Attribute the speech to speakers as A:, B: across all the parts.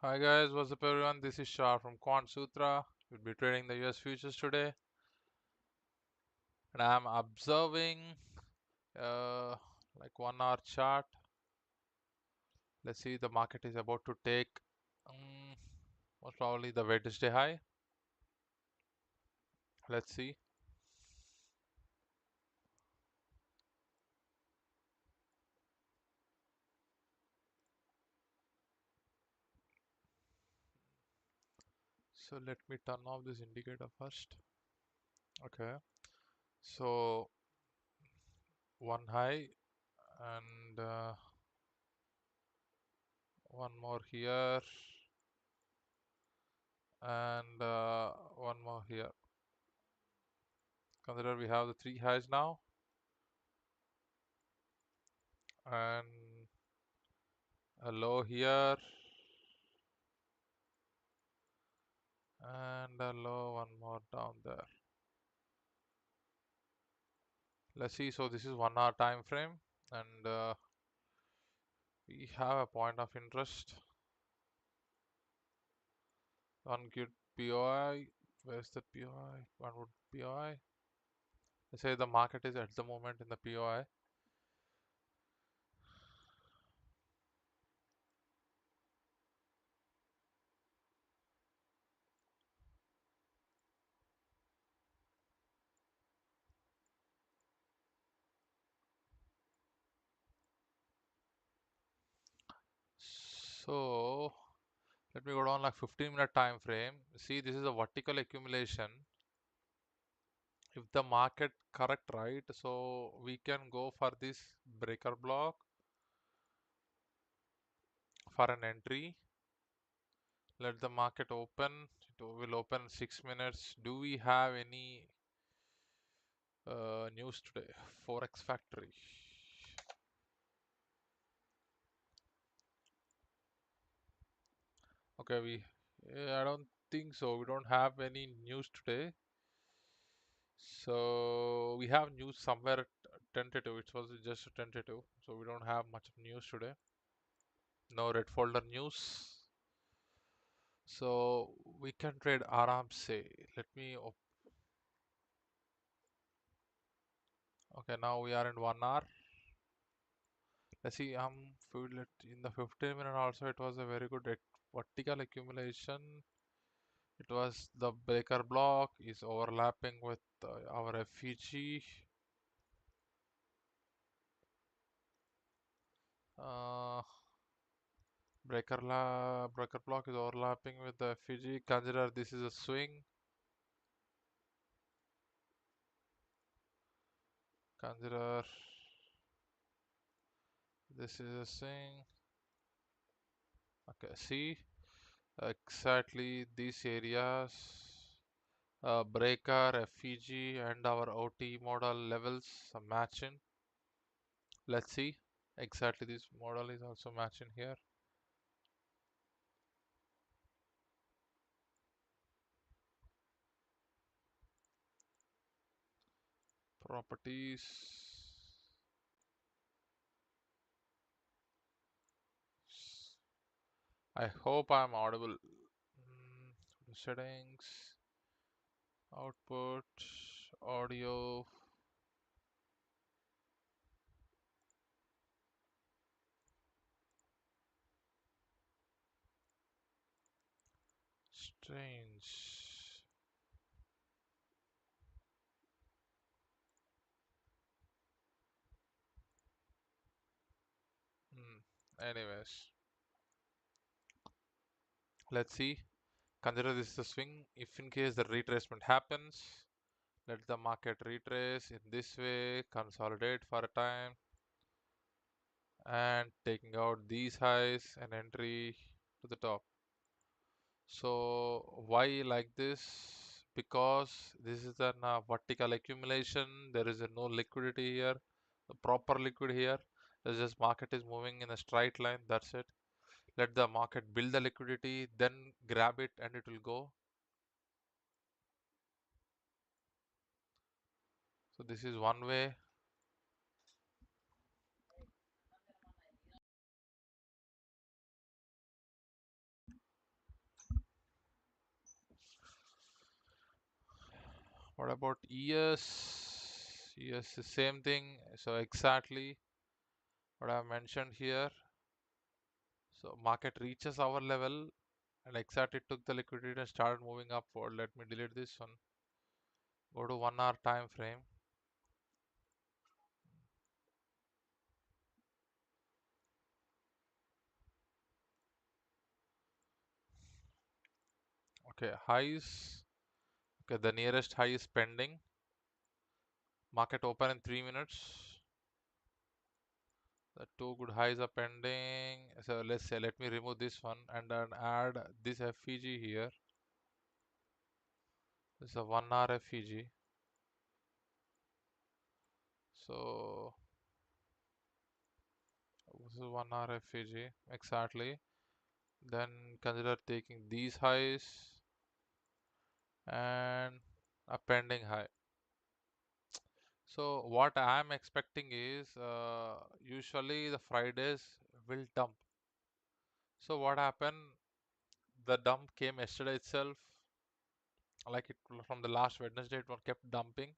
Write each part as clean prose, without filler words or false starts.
A: Hi guys, what's up everyone? This is Shah from Quantsutra. We'll be trading the US futures today, and I'm observing uh, like 1 hour chart. Let's see, the market is about to take um, most probably the Wednesday high. Let's see. So let me turn off this indicator first. Okay. So one high and one more here and one more here. Consider we have the three highs now and a low here and a low one more down there. Let's see. So this is 1 hour time frame, and we have a point of interest. One good POI. Where's the POI? One would POI. Let's say the market is at the moment in the POI. So let me go down like 15-minute time frame. See, this is a vertical accumulation. If the market correct right, so we can go for this breaker block for an entry. Let the market open. It will open 6 minutes. Do we have any news today? Forex factory. Okay, I don't think so. We don't have any news today. So we have news somewhere tentative. It was just a tentative. So we don't have much of news today. No red folder news. So we can trade Aram say. Let me okay, now we are in 1 hour. Let's see, feel it in the 15-minute also it was a very good vertical accumulation. It was the breaker block is overlapping with our FEG. Uh, breaker block is overlapping with the FEG. Consider this is a swing. Consider this is a swing. Okay, see exactly these areas. Breaker, FEG, and our OT model levels are matching. Let's see. Exactly, this model is also matching here. Properties. I hope I'm audible. Settings, output, audio. Strange. Anyways, let's see. Consider this is a swing. If in case the retracement happens, let the market retrace in this way, consolidate for a time, and taking out these highs and entry to the top. So why like this? Because this is a vertical accumulation. There is no liquidity here, the proper liquid here. It's just market is moving in a straight line. That's it. Let the market build the liquidity, then grab it, and it will go. So this is one way. What about ES? ES is same thing. So exactly what I mentioned here. So market reaches our level and exactly took the liquidity and started moving upward. Let me delete this one. Go to 1 hour time frame. Okay, highs. Okay, the nearest high is pending. Market open in 3 minutes. The two good highs are pending. So let's say, let me remove this one and then add this FEG here. This is a 1 hour FEG. So this is 1 hour FEG exactly. Then consider taking these highs and a pending high. So what I am expecting is usually the Fridays will dump. So what happened? The dump came yesterday itself, like it from the last Wednesday, it was kept dumping.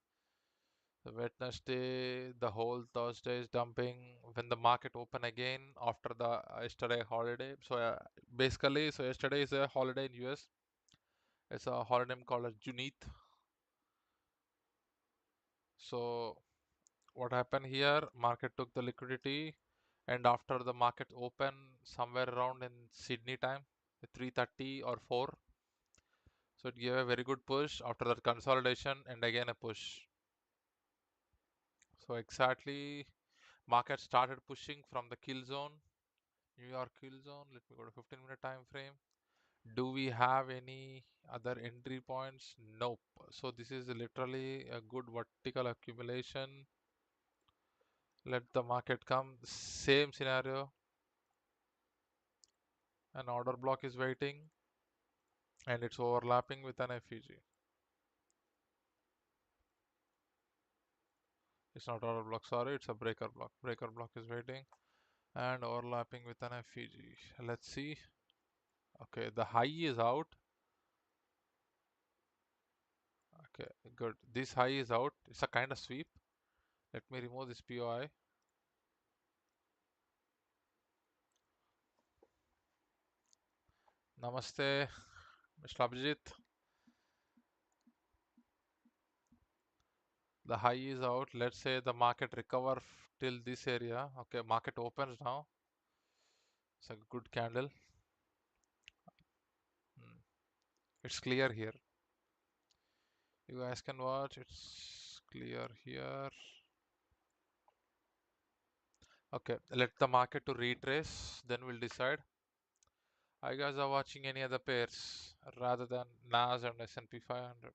A: The Wednesday, the whole Thursday is dumping. When the market open again after the yesterday holiday. So basically, so yesterday is a holiday in US. It's a holiday called as Juneteenth. So what happened here? Market took the liquidity, and after the market open somewhere around in Sydney time, 3:30 or 4. So it gave a very good push after that consolidation and again a push. So exactly market started pushing from the kill zone, New York kill zone. Let me go to 15-minute time frame. Do we have any other entry points? Nope. So this is literally a good vertical accumulation. Let the market come. Same scenario. An order block is waiting and it's overlapping with an FEG. It's not order block, sorry, it's a breaker block. Breaker block is waiting and overlapping with an FEG. Let's see. Okay, the high is out. Okay, good. This high is out. It's a kind of sweep. Let me remove this POI. Namaste, Mr. Abhijit. The high is out. Let's say the market recover till this area. Okay, market opens now. It's a good candle. It's clear here. You guys can watch. It's clear here. Okay, let the market to retrace. Then we'll decide. Are you guys are watching any other pairs rather than NAS and S&P 500?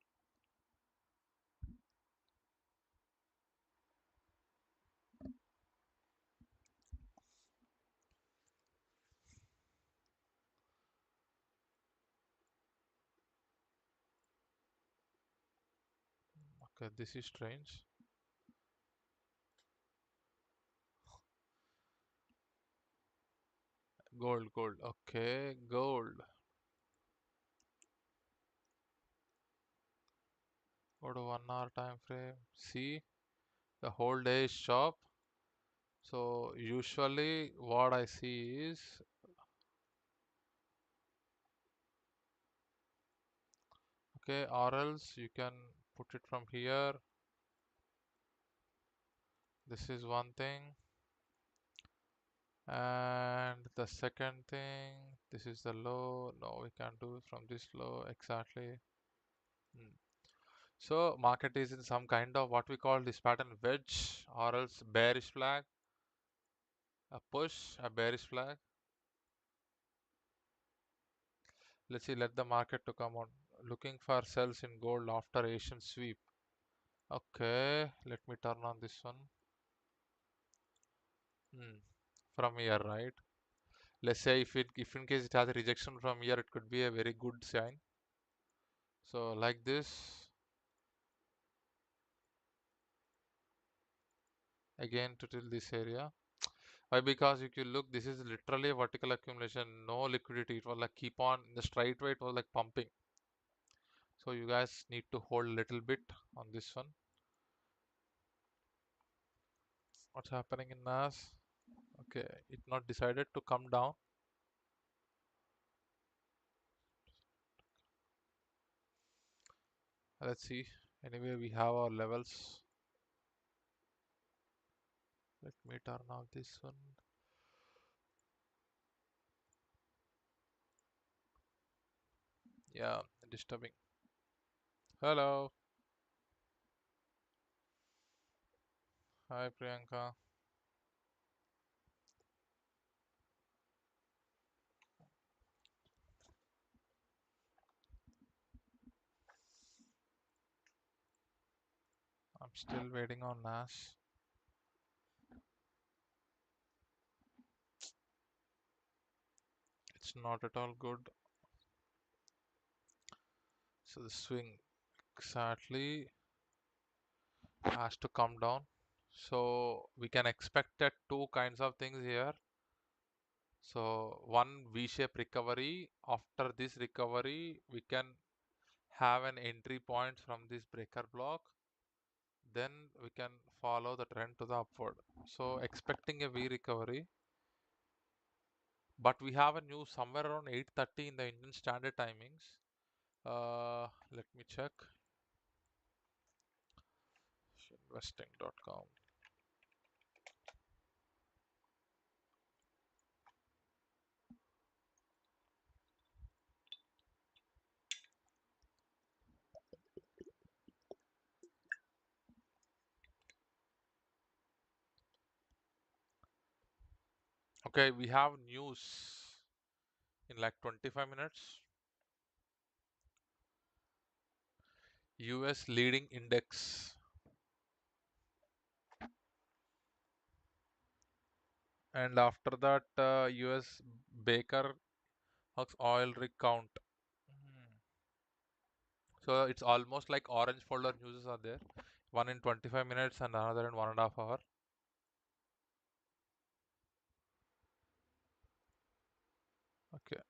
A: Okay, this is strange. Gold, gold. Okay, gold. Go to 1 hour time frame. See, the whole day is sharp. So usually what I see is, okay, or else you can put it from here. This is one thing. And the second thing, this is the low. No, we can't do it from this low exactly. So market is in some kind of what we call this pattern wedge or else bearish flag, a push, a bearish flag. Let's see, let the market to come on. Looking for sells in gold after Asian sweep. Okay, let me turn on this one. From here, right? Let's say if in case it has a rejection from here, it could be a very good sign. So like this, again to till this area. Why? Because if you look, this is literally a vertical accumulation, no liquidity. It was like keep on in the straight way, it was like pumping. So you guys need to hold a little bit on this one. What's happening in NAS? Okay, it not decided to come down. Let's see. Anyway, we have our levels. Let me turn off this one. Yeah, disturbing. Hello. Hi, Priyanka. I'm still waiting on NAS. It's not at all good. So the swing exactly has to come down. So we can expect that two kinds of things here. So one V-shaped recovery. After this recovery, we can have an entry point from this breaker block. Then we can follow the trend to the upward. So expecting a V recovery. But we have a news somewhere around 8:30 in the Indian Standard Timings. Let me check. Investing.com. Okay, we have news in like 25 minutes. US leading index. And after that, US Baker Hughes oil rig count. Hmm. So it's almost like orange folder news are there. One in 25 minutes and another in 1.5 hours. Okay,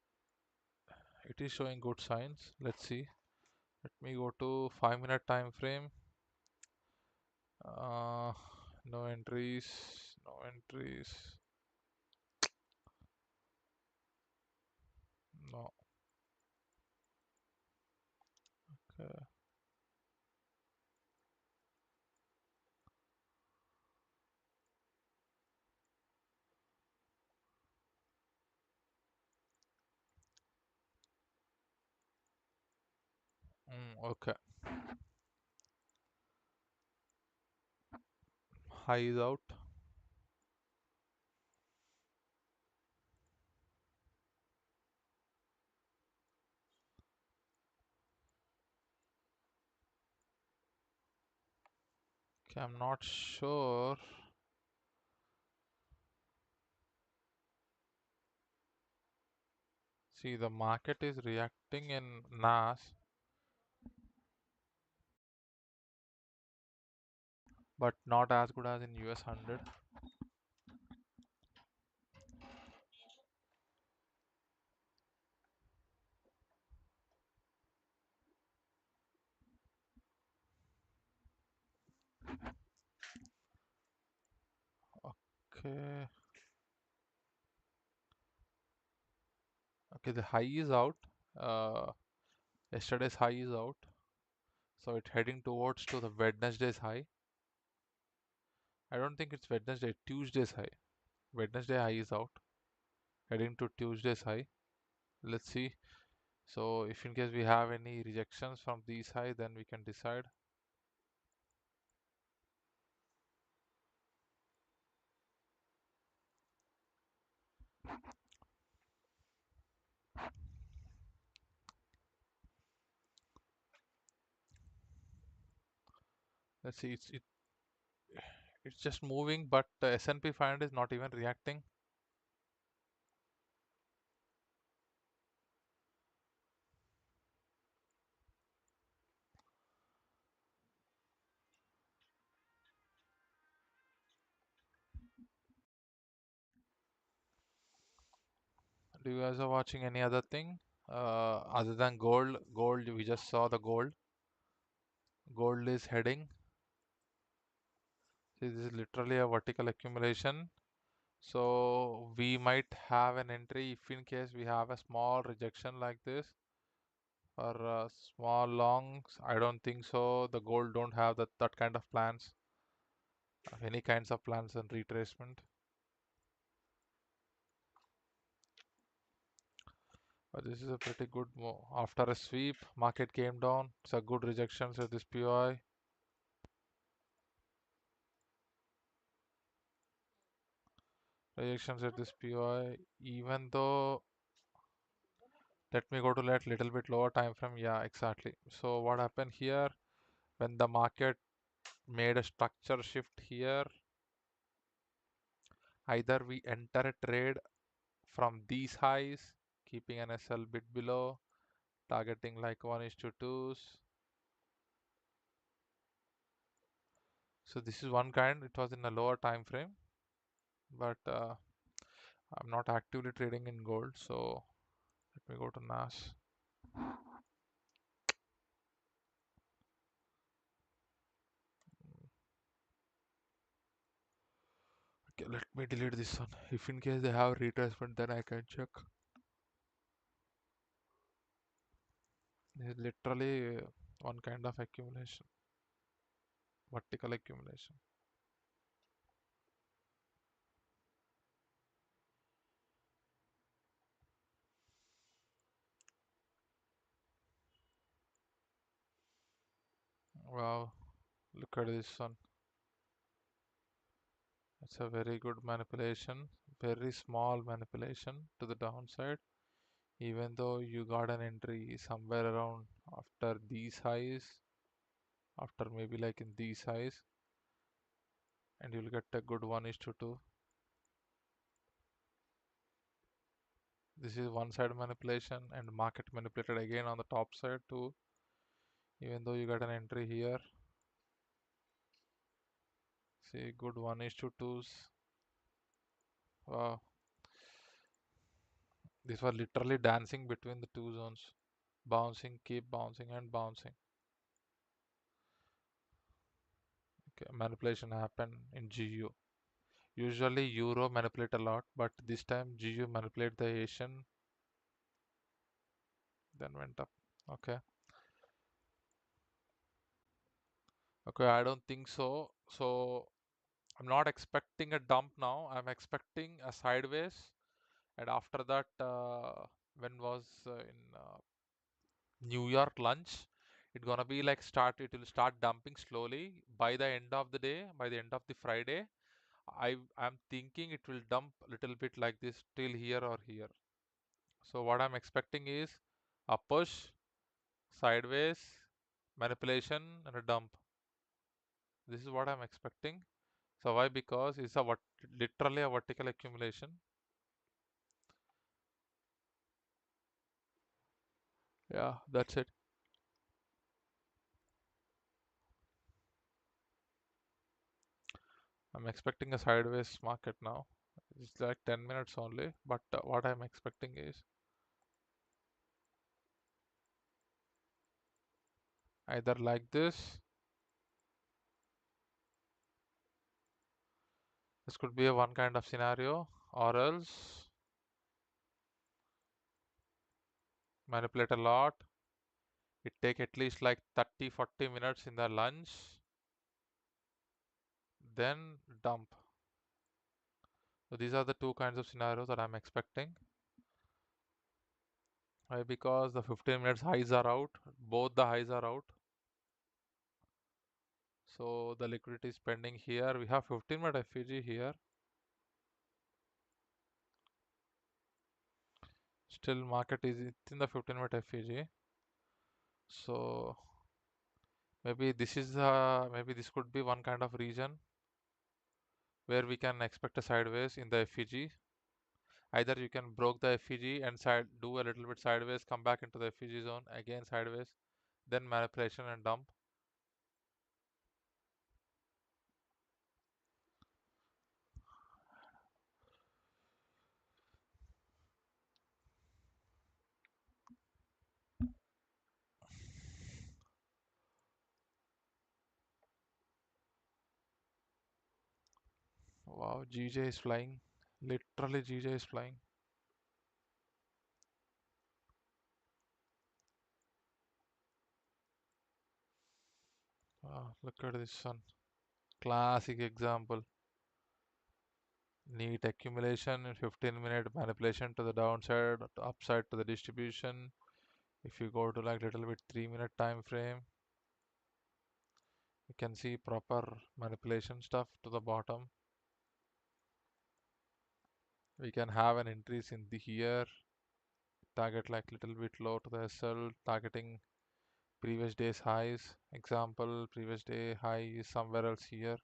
A: it is showing good signs. Let's see. Let me go to 5-minute time frame. Uh, no entries, no entries. No. Okay. Okay. High is out. Okay, I'm not sure. See, the market is reacting in NAS, but not as good as in US 100. Okay. Okay, the high is out. Uh, Yesterday's high is out. So it's heading towards to the Wednesday's high. I don't think it's Wednesday, Tuesday's high. Wednesday high is out. Heading to Tuesday's high. Let's see. So if in case we have any rejections from these high, then we can decide. Let's see. It's just moving, but the S&P 500 is not even reacting. Do you guys are watching any other thing? Other than gold we just saw the gold is heading. This is literally a vertical accumulation. So we might have an entry if in case we have a small rejection like this for small longs. I don't think so. The gold don't have that kind of plans, any kinds of plans and retracement. But this is a pretty good move. After a sweep, market came down. It's a good rejection at this POI. Rejections at this POI. Even though, let me go to that little bit lower time frame. Yeah, exactly. So what happened here when the market made a structure shift here? Either we enter a trade from these highs, keeping an SL bit below, targeting like 1:2s. So this is one kind. It was in a lower time frame, but I'm not actively trading in gold. So let me go to NAS. Okay, let me delete this one. If in case they have retracement, then I can check. This is literally one kind of accumulation, vertical accumulation. Wow, look at this one. It's a very good manipulation, very small manipulation to the downside. Even though you got an entry somewhere around after these highs, after maybe like in these highs, and you'll get a good 1:2. This is one side manipulation, and market manipulated again on the top side too. Even though you got an entry here, see good 1:2s. Wow, these were literally dancing between the two zones, bouncing, keep bouncing and bouncing. Okay, manipulation happened in GU. Usually Euro manipulate a lot, but this time GU manipulate the Asian, then went up. Okay. Okay, I don't think so. So I'm not expecting a dump now. I'm expecting a sideways, and after that, when was in New York lunch, it gonna be like start. It will start dumping slowly by the end of the day, by the end of the Friday. I'm thinking it will dump a little bit like this till here or here. So what I'm expecting is a push, sideways, manipulation, and a dump. This is what I'm expecting. So why? Because it's a literally a vertical accumulation. Yeah, that's it. I'm expecting a sideways market now. It's like 10 minutes only, but what I'm expecting is either like this could be a one kind of scenario, or else manipulate a lot. It take at least like 30-40 minutes in the lunch, then dump. So these are the two kinds of scenarios that I'm expecting. Why? Because the 15 minutes highs are out, both the highs are out. So the liquidity is pending here. We have 15-minute FEG here. Still market is within the 15-minute FEG. So maybe maybe this could be one kind of region where we can expect a sideways in the FEG. Either you can broke the FEG and do a little bit sideways, come back into the FEG zone, again sideways, then manipulation and dump. Wow, GJ is flying. Literally, GJ is flying. Look at this one. Classic example. Neat accumulation in 15-minute manipulation to the downside, to upside to the distribution. If you go to like little bit 3-minute time frame, you can see proper manipulation stuff to the bottom. We can have an increase in the here, target like little bit low to the SL, targeting previous day's highs. Example, previous day high is somewhere else here.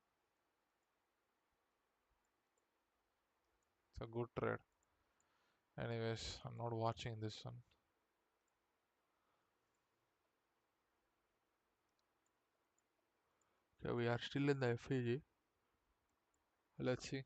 A: It's a good trade. Anyways, I'm not watching this one. Okay, we are still in the FAG. Let's see.